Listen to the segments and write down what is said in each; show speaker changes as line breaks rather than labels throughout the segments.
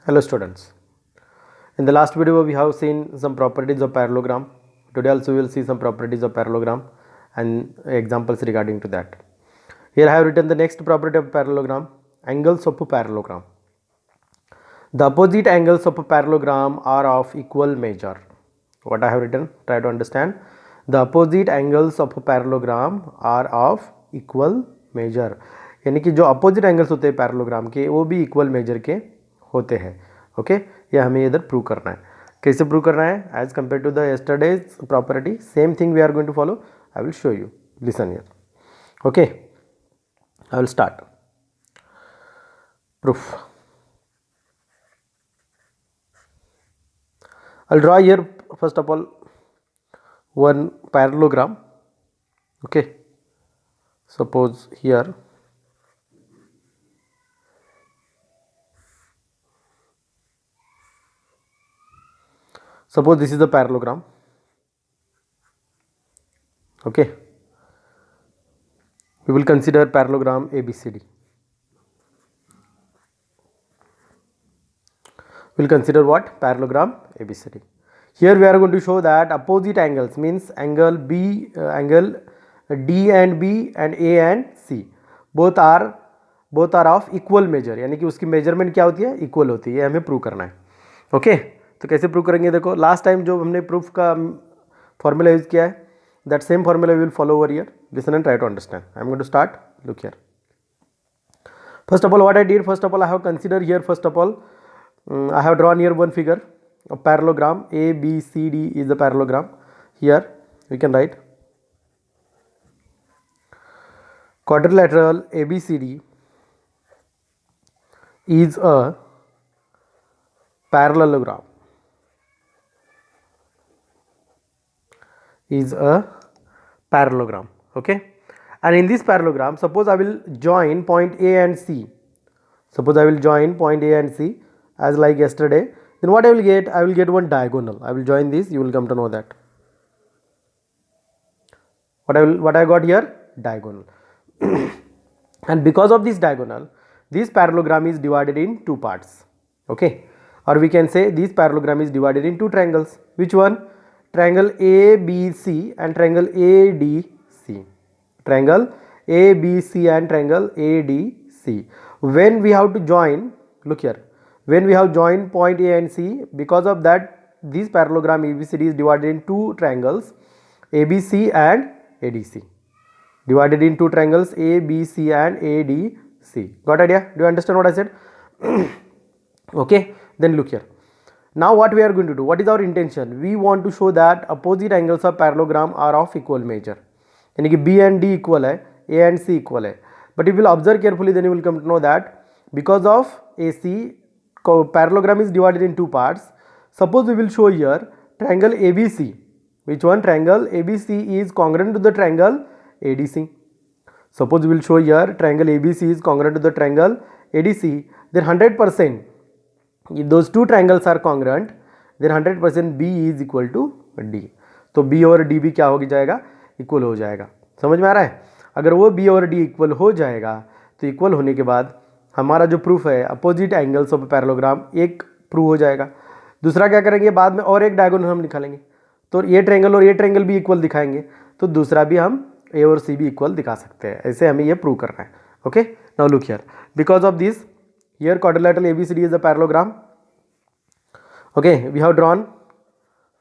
Hello students. In the last video we have seen some properties of parallelogram. Today also we will see some properties of parallelogram and examples regarding to that. Here I have written the next property of parallelogram, angles of a parallelogram. The opposite angles of a parallelogram are of equal measure. What I have written, try to understand. The opposite angles of a parallelogram are of equal measure. यानी कि जो opposite angles होते हैं parallelogram के वो भी equal major के होते हैं. ओके, ये हमें इधर प्रूव करना है. कैसे प्रूव करना है? As compare to the yesterday's property same thing we are going to follow. I will show you. Listen here. Okay, I will start proof. I'll draw here first of all one parallelogram. Okay, suppose here this is the parallelogram. Okay, we will consider parallelogram ABCD. We will consider what? Parallelogram ABCD. Here we are going to show that opposite angles means angle B, angle D and B and A and C both are of equal measure. यानी कि उसकी measurement क्या होती है? Equal होती है. ये हमें प्रूव करना है. ओके, तो कैसे प्रूव करेंगे? देखो, लास्ट टाइम जो हमने प्रूफ का फॉर्मूला यूज किया है, that same formula we will follow over here. Listen and try to understand. I am going to start. Look here. First of all what I did, first of all I have consider here, first of all I have drawn here one figure, a parallelogram. A, B, C, D is the parallelogram. Here we can write quadrilateral ABCD is a parallelogram. Okay, and in this parallelogram, suppose I will join point A and C. Suppose I will join point A and C as like yesterday, then what I will get? I will get one diagonal. I will join this, you will come to know that. What I got here? Diagonal. And because of this diagonal, this parallelogram is divided in two parts. Okay, or we can say this parallelogram is divided in two triangles. Which one? Triangle ABC and triangle ADC. Triangle ABC and triangle ADC. When we have to join, look here, when we have joined point A and C, because of that this parallelogram ABCD is divided in two triangles ABC and ADC. Divided in two triangles ABC and ADC. Got idea? Do you understand what I said? Okay, then look here. Now what we are going to do, what is our intention? We want to show that opposite angles of parallelogram are of equal measure. यानी कि B and D equal है, A and C equal है. But if you will observe carefully, then you will come to know that because of AC, parallelogram is divided in two parts. Suppose we will show here triangle ABC. Which one? Triangle ABC is congruent to the triangle ADC. Suppose we will show here triangle ABC is congruent to the triangle ADC. Then 100%, if those two triangles are congruent, then 100% B is equal to D. तो B और D भी क्या हो जाएगा? Equal हो जाएगा. समझ में आ रहा है? अगर वो B और D इक्वल हो जाएगा तो इक्वल होने के बाद हमारा जो प्रूफ है अपोजिट एंगल्स ऑफ पैरेललोग्राम एक प्रूव हो जाएगा. दूसरा क्या करेंगे? बाद में और एक डायगोनल हम निकालेंगे, तो ये ट्रायंगल और ये ट्रायंगल भी इक्वल दिखाएंगे, तो दूसरा भी हम ए और सी भी इक्वल दिखा सकते हैं. ऐसे हमें ये प्रूव करना है. Okay, now look here. Because of this here quadrilateral ABCD is a parallelogram. Okay, we have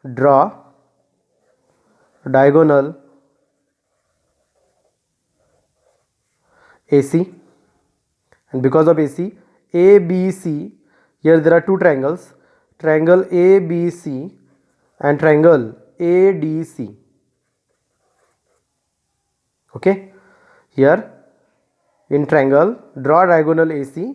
draw diagonal AC, and because of AC, ABC, here there are two triangles, triangle ABC and triangle ADC. Okay, here in triangle draw diagonal AC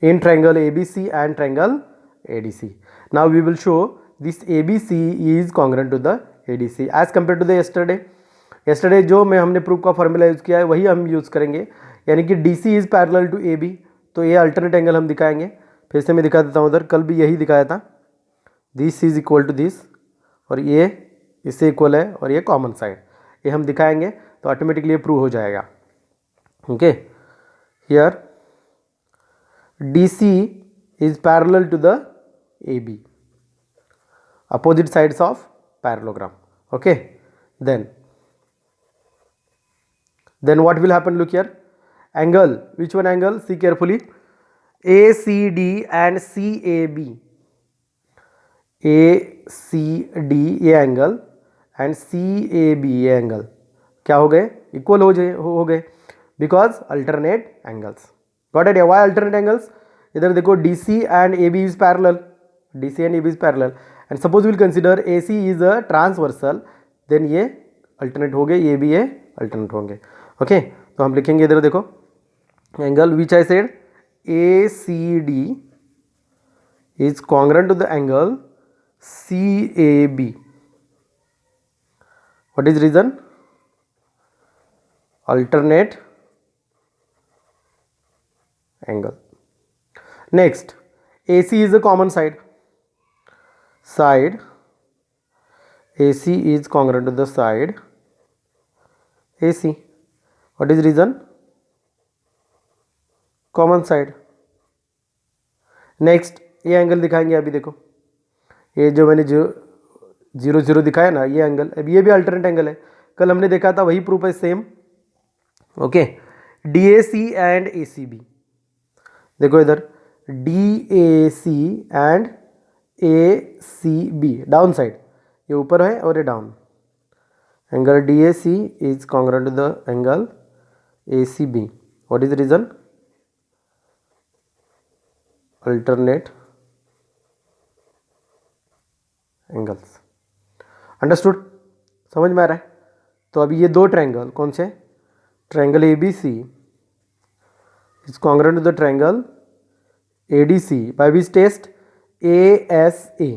in triangle ABC and triangle ADC. Now we will show this ABC is congruent to the ADC as compared to the yesterday जो में हमने proof का formula use किया है वही हम use करेंगे. यानी कि DC is parallel to AB, तो ये अल्टरनेट एंगल हम दिखाएंगे. फिर से मैं दिखा देता हूँ, उधर कल भी यही दिखाया था. This is equal to this और ये इससे इक्वल है और ये कॉमन साइड, ये हम दिखाएंगे तो ऑटोमेटिकली ये प्रूव हो जाएगा. Okay, here DC is parallel to the AB, opposite sides of parallelogram. Okay, then what will happen? Look here, angle, which one angle? See carefully, ACD and CAB, ACD ये angle and CAB ये angle क्या हो गए? Equal हो गए because alternate angles. Got it? Why alternate angles? इधर देखो DC and AB is parallel, DC and AB is parallel and suppose will consider AC is a transversal, then ये alternate हो गए, ये भी ये अल्टरनेट होंगे. ओके, तो हम लिखेंगे इधर देखो, angle which I said ACD is congruent to the angle CAB. What is reason? Alternate angle. Next, AC is a common side. Side AC is congruent to the side AC. What is reason? Common side. Next, ये angle दिखाएंगे. अभी देखो, ये जो मैंने 0 दिखाया ना, ये एंगल, अब ये भी अल्टरनेट एंगल है. कल हमने देखा था, वही प्रूफ है same. Okay, DAC and ACB. देखो इधर DAC and ACB down side, ये ऊपर है और ये down. Angle DAC is congruent to the angle ACB. What is reason? Alternate angles. Understood? समझ में आ रहा है? तो अभी ये दो ट्रायंगल कौन से? Triangle ABC is congruent to the triangle ADC by which test? ASA.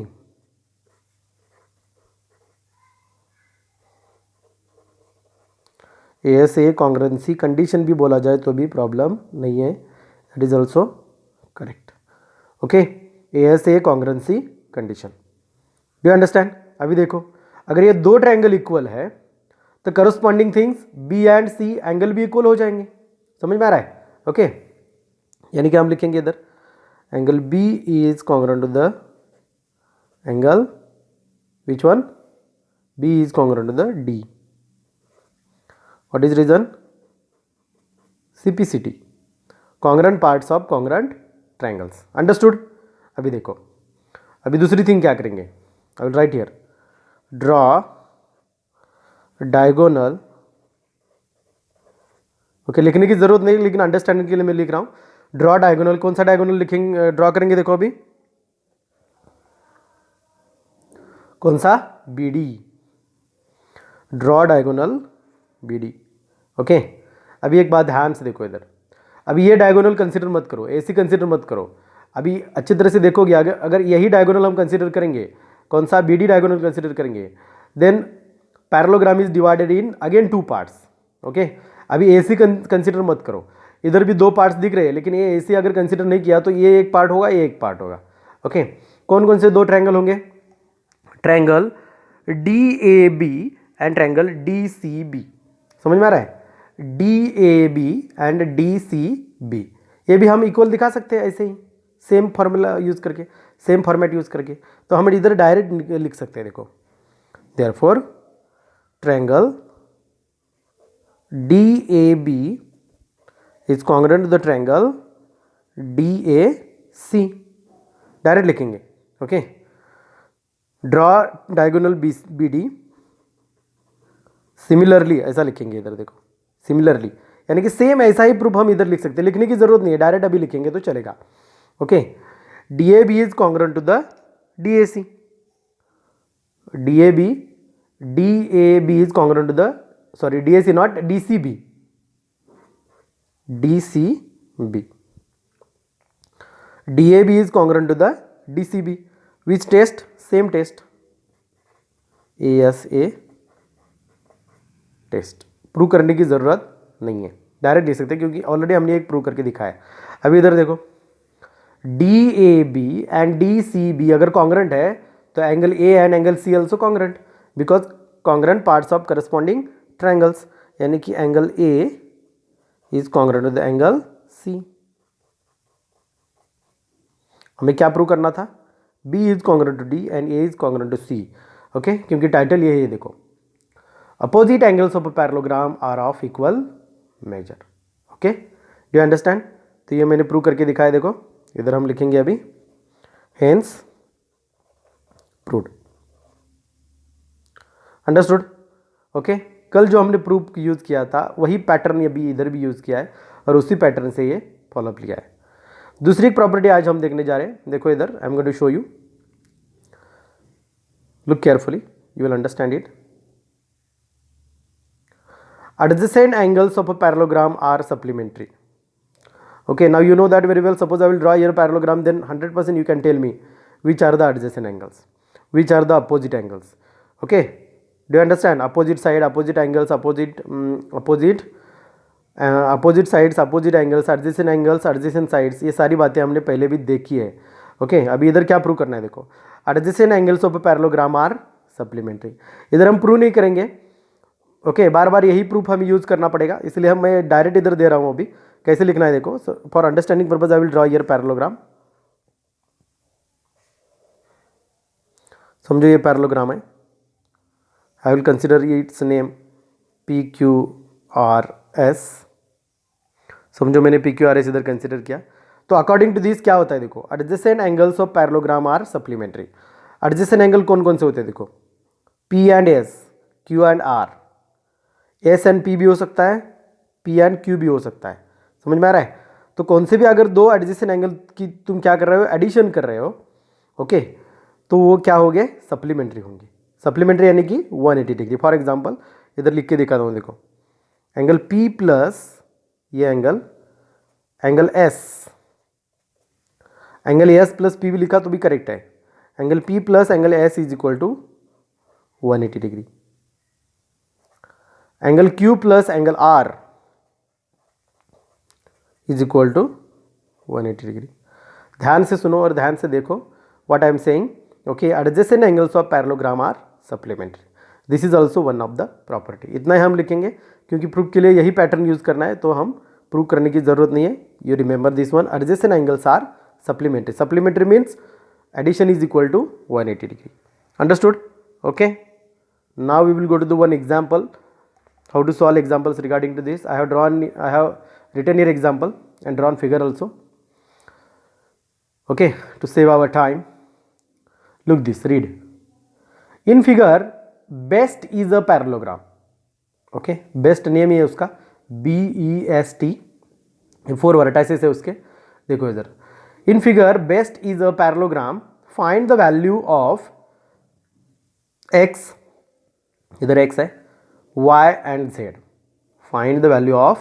ASA congruency condition भी बोला जाए तो भी प्रॉब्लम नहीं है, it is also correct. Okay, ASA congruency condition. Do you understand? अभी देखो, अगर ये दो ट्रायंगल इक्वल है तो corresponding things B and C angle भी इक्वल हो जाएंगे. समझ में आ रहा है? ओके, यानी कि हम लिखेंगे इधर angle B is congruent to the angle which one? B is congruent to the D. What is reason? CPCT, congruent parts of congruent triangles. Understood? अभी देखो, अभी दूसरी थिंग क्या करेंगे? I will write here, draw diagonal. Okay, लिखने की जरूरत नहीं, लेकिन अंडरस्टैंडिंग के लिए मैं लिख रहा हूं. Draw diagonal. कौन सा डायगोनल लिखेंगे, ड्रॉ करेंगे? देखो अभी कौन सा? BD. Draw diagonal BD. Okay, अभी एक बात ध्यान से देखो इधर, अभी ये डायगोनल कंसीडर मत करो, AC कंसीडर मत करो. अभी अच्छी तरह से देखोगे, अगर यही डायगोनल हम कंसीडर करेंगे, कौन सा? BD डायगोनल कंसीडर करेंगे, then parallelogram is divided in again two parts. Okay, अभी AC कंसीडर मत करो. इधर भी दो पार्ट्स दिख रहे हैं, लेकिन ये AC अगर कंसीडर नहीं किया तो ये एक पार्ट होगा, ये एक पार्ट होगा. ओके, कौन कौन से दो ट्रायंगल होंगे? Triangle DAB and triangle DCB. समझ में आ रहा है? DAB एंड DCB, ये भी हम इक्वल दिखा सकते हैं ऐसे ही, सेम फॉर्मूला यूज करके, सेम फॉर्मेट यूज करके. तो हम इधर डायरेक्ट लिख सकते हैं. देखो, therefore triangle DAB is congruent to the triangle DAC. Direct लिखेंगे. Okay, draw diagonal BD. Similarly ऐसा लिखेंगे इधर देखो, सिमिलरली, यानी कि सेम ऐसा ही प्रूफ हम इधर लिख सकते हैं. लिखने की जरूरत नहीं है, डायरेक्ट अभी लिखेंगे तो चलेगा. Okay, DAB is congruent to the DAC. DAB is congruent to the, sorry, DAC not DCB. DAB is congruent to the DCB. Which test? Same test, ASA test. Prove करने की ज़रूरत नहीं है, डायरेक्ट लिख सकते हैं क्योंकि ऑलरेडी हमने एक प्रूव करके दिखाया. अभी इधर देखो, DAB एंड DCB अगर कॉन्ग्रुएंट है तो angle A and angle C also congruent, because congruent parts of corresponding triangles, यानी कि angle A is congruent to the angle C. हमें क्या प्रूव करना था, B is congruent to D and A is congruent to C, okay, क्योंकि title ये है, देखो opposite angles of a parallelogram are of equal measure, okay, do you understand. तो ये मैंने प्रूव करके दिखाया, देखो इधर हम लिखेंगे अभी, हेंस प्रूव्ड, अंडरस्टूड, ओके। कल जो हमने प्रूफ यूज़ किया था वही पैटर्न अभी इधर भी यूज़ किया है और उसी पैटर्न से ये फॉलोअप लिया है। दूसरी एक प्रॉपर्टी आज हम देखने जा रहे हैं, देखो इधर I am going to show you, look carefully, you will understand it. Adjacent angles of a parallelogram are supplementary. Okay, now you know that very well. Suppose I will draw here a parallelogram, then 100% you can tell me which are the adjacent angles, which are the opposite angles. Okay, do you understand? Opposite side, opposite angles, opposite sides, opposite angles, adjacent sides, ये सारी बातें हमने पहले भी देखी है। Okay, अभी इधर क्या प्रूव करना है, देखो adjacent angles of a parallelogram are supplementary. इधर हम प्रूव नहीं करेंगे, ओके, बार बार यही प्रूफ हमें यूज़ करना पड़ेगा, इसलिए हम मैं डायरेक्ट इधर दे रहा हूँ। अभी कैसे लिखना है, देखो, for understanding purpose I will draw here parallelogram. समझो ये पैरेललोग्राम है, I will consider it's name PQRS। समझो मैंने PQRS इधर कंसिडर किया, तो अकॉर्डिंग टू दिस क्या होता है, देखो adjacent angles of parallelogram are supplementary. Adjacent angle कौन कौन से होते हैं, देखो P and S, Q and R, S and P भी हो सकता है, P एंड Q भी हो सकता है, समझ में आ रहा है। तो कौन से भी अगर दो एडजेसेंट एंगल की तुम क्या कर रहे हो, एडिशन कर रहे हो, ओके, तो वो क्या होंगे, सप्लीमेंट्री होंगे। सप्लीमेंट्री यानी कि 180 डिग्री। फॉर एग्जांपल इधर लिख के दिखा दूँ, देखो एंगल P प्लस ये angle S, angle S plus P भी लिखा तो भी करेक्ट है। Angle P plus angle S is equal to 180 degree. Angle Q plus angle R is equal to 180 degree. ध्यान से सुनो और ध्यान से देखो what I am saying, okay. Adjacent angles of parallelogram are supplementary, this is also one of the property. इतना ही हम लिखेंगे क्योंकि प्रूफ के लिए यही पैटर्न यूज करना है, तो हम प्रूव करने की जरूरत नहीं है। You remember this one, adjacent angles are supplementary. Supplementary means addition is equal to 180 degree. Understood? Okay. Now we will go to the one example. How to solve examples regarding to this? I have written here example and drawn figure also. Okay, to save our time. Look this, read. In figure, best is a parallelogram. Okay, best name है उसका BEST. 4 vertices है उसके, देखो इधर। In figure, best is a parallelogram. Find the value of x, इधर x है, y and z. Find the value of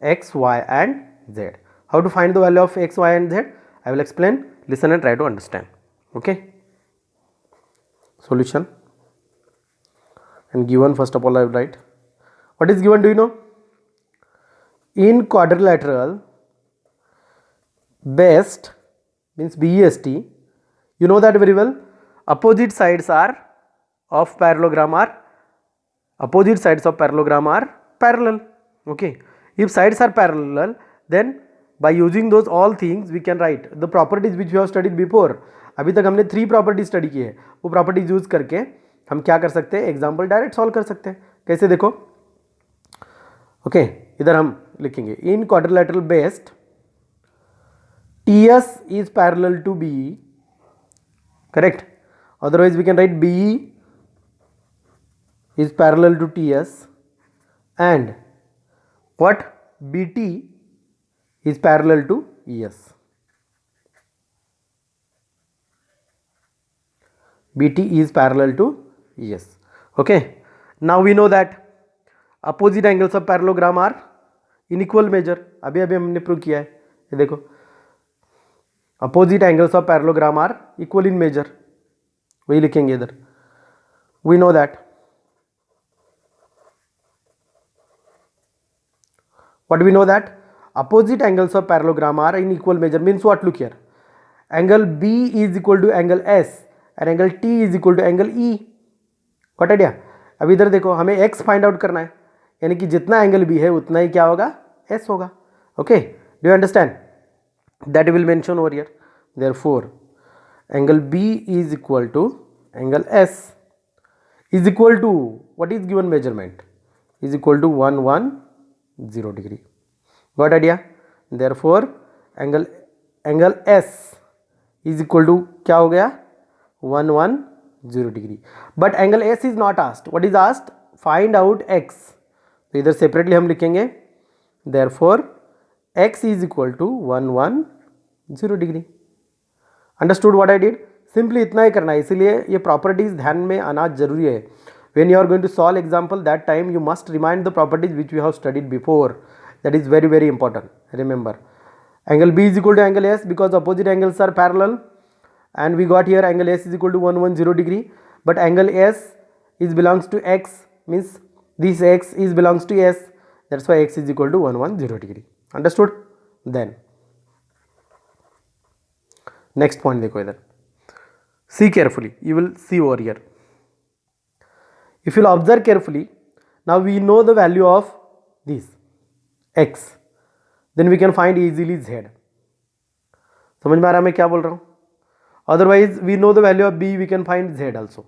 x, y and z. How to find the value of x, y and z? I will explain. Listen and try to understand. Okay. Solution. And given, first of all I will write. What is given, do you know? In quadrilateral, best means BEST, you know that very well. Opposite sides of parallelogram are parallel. Okay, if sides are parallel, then by using those all things we can write the properties which we have studied before. अभी तक हमने 3 property study की है, वो properties use करके हम क्या कर सकते हैं, एग्जाम्पल डायरेक्ट सॉल्व कर सकते हैं। कैसे, देखो, ओके, इधर हम लिखेंगे इन quadrilateral best TS is parallel to BE, correct? Otherwise we can write BE is parallel to TS and what, BT is parallel to ES. BT is parallel to ES. Okay, now we know that opposite angles of parallelogram are in equal measure. अभी हमने prove किया है, ये देखो opposite angles of parallelogram are equal in measure, वही लिखेंगे इधर। we know that. What we know that opposite angles of parallelogram are in equal measure means what, look here, angle B is equal to angle S and angle T is equal to angle E. Got idea? अब इधर देखो, हमें x find out करना है, यानी कि जितना angle B है उतना ही क्या होगा, S होगा। Okay, do you understand? That will mention over here. therefore angle B is equal to angle S is equal to what is given measurement is equal to 110 degree. Got idea? Therefore angle S is equal to क्या हो गया 110 degree. But angle S is not asked. What is asked? Find out x. तो इधर separately हम लिखेंगे therefore x is equal to 110 degree. Understood what I did? Simply इतना ही करना है, इसीलिए ये प्रॉपर्टीज ध्यान में आना जरूरी है. When you are going to solve example that time you must remind the properties which you have studied before. That is very very important. Remember angle B is equal to angle S because opposite angles are parallel, and we got here angle S is equal to 110 degree, but angle S is belongs to x, means this x is belongs to S, that's why x is equal to 110 degree. Understood? Then next point देखो इधर, see carefully, you will see over here. If you will observe carefully, now we know the value of this x, then we can find easily z. समझ में आ रहा है मैं क्या बोल रहा हूँ? Otherwise we know the value of b, we can find z also.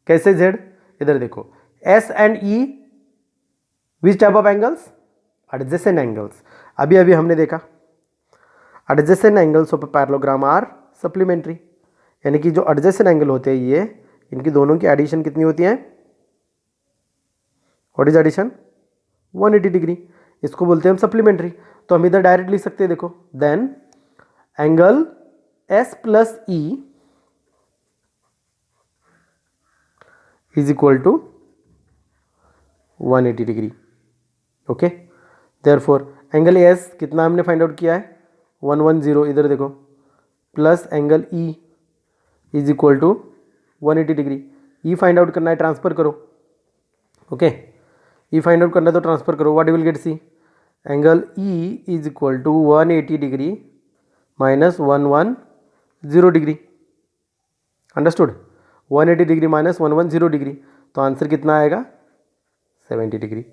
कैसे z? इधर देखो s and e which type of angles? Adjacent angles. अभी हमने देखा adjacent angles of a parallelogram are supplementary, यानी कि जो adjacent angle होते हैं ये, इनकी दोनों की एडिशन कितनी होती है? What is addition? 180 डिग्री. इसको बोलते हैं हम सप्लीमेंट्री. तो हम इधर डायरेक्ट लिख सकते हैं, देखो then angle S plus E is equal to 180 degree. Okay, therefore angle S कितना हमने फाइंड आउट किया है 110. इधर देखो plus angle E is equal to 180 degree. E find out करना है, ट्रांसफर करो. ओके, E फाइंड आउट करना है तो ट्रांसफर करो. What you will get? See angle E is equal to 180 degree minus 110 degree. Understood? 180 degree minus 110 degree, तो answer कितना आएगा 70 डिग्री.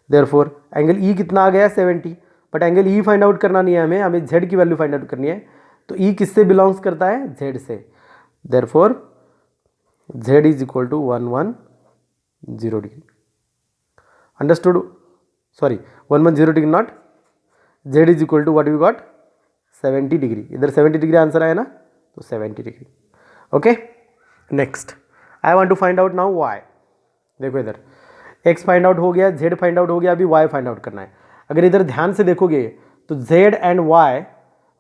देयरफॉर एंगल E कितना आ गया 70, but angle E find out करना नहीं है हमें Z की वैल्यू फाइंड आउट करनी है. तो E किससे बिलोंग्स करता है? Z से. Therefore Z is equal to 110 degree. Understood? Sorry 110 degree not, Z is equal to what we got 70 degree. इधर 70 डिग्री आंसर आया ना, तो 70 degree. Okay, next I want to find out now y. देखो इधर x find out हो गया, z find out हो गया, अभी y फाइंड आउट करना है. अगर इधर ध्यान से देखोगे तो z and y,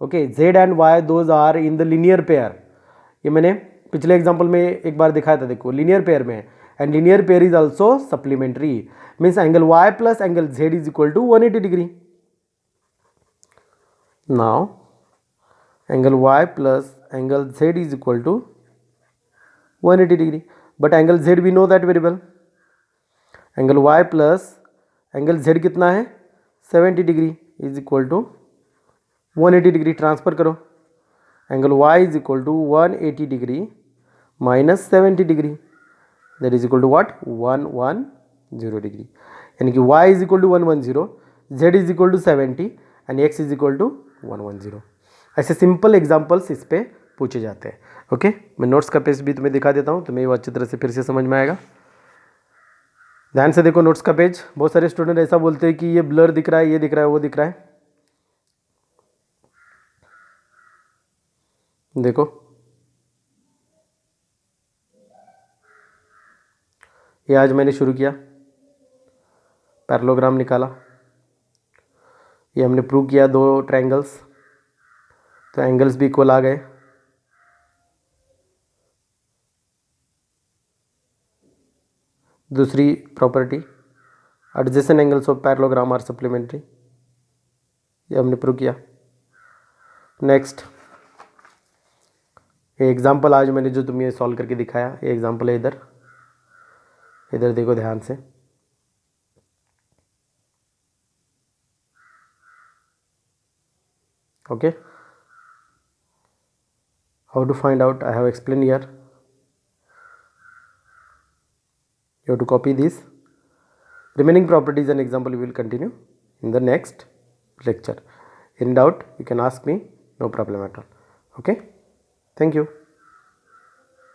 okay, z and y those are in the linear pair. ये मैंने पिछले एग्जांपल में एक बार दिखाया था, देखो लीनियर पेयर में, and linear pair is also supplementary, means angle y plus angle z is equal to 180 degree. Now angle y plus angle z is equal to 180 degree, but angle z we know that very well. angle y plus angle z कितना है 70 degree is equal to 180 degree. Transfer करो, angle y is equal to 180 degree minus 70 degree, that is equal to what? 110 degree. यानी कि y is equal to 110, z is equal to 70 and x is equal to 110. ऐसे simple examples इस पे पूछे जाते हैं. Okay, मैं नोट्स का पेज भी तुम्हें दिखा देता हूँ, तुम्हें वो अच्छी तरह से फिर से समझ में आएगा. ध्यान से देखो नोट्स का पेज. बहुत सारे स्टूडेंट ऐसा बोलते हैं कि ये ब्लर दिख रहा है, ये दिख रहा है, वो दिख रहा है. देखो ये आज मैंने शुरू किया, पैरेललोग्राम निकाला, ये हमने प्रूव किया दो ट्रायंगल्स, तो एंगल्स भी इक्वल आ गए. दूसरी property adjacent angles of parallelogram are supplementary, ये हमने प्रूव किया. नेक्स्ट ये एग्जांपल आज मैंने जो तुम्हें सॉल्व करके दिखाया, ये एग्जांपल है. इधर इधर देखो ध्यान से. Okay, how to find out I have explained here. You have to copy this. Remaining properties and example we will continue in the next lecture. In doubt you can ask me, no problem at all. Okay. Thank you.